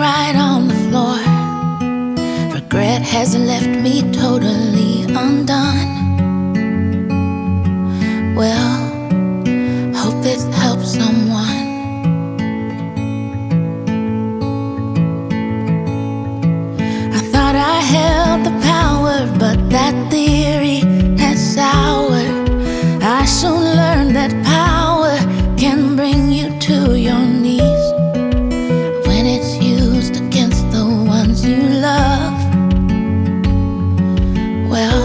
right on the floor. Regret has left me totally undone. Well, hope this helps someone. I thought I held the power, but that theory has soured. I soon learned that power can bring you to your knees when it's used against the ones you love. Well,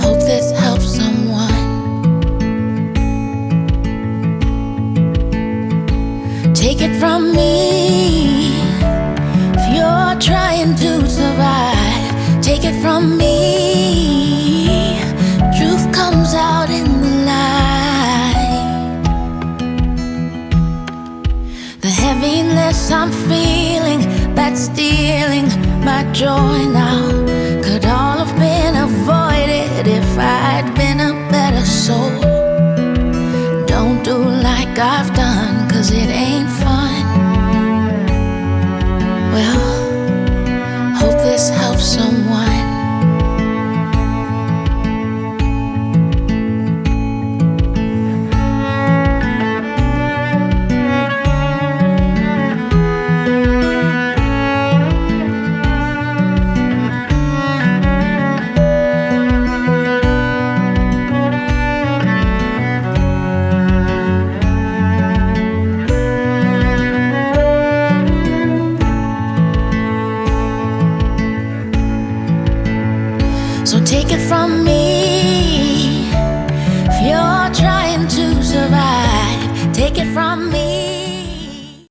hope this helps someone. Take it from me, if you're trying to survive. Take it from me, truth comes out in the light. The heaviness I'm feeling, that's stealing my joy now, could all have been avoided if I'd been a better soul. Don't do like I've done, 'cause it ain't fun. Well, hope this helps someone. So take it from me,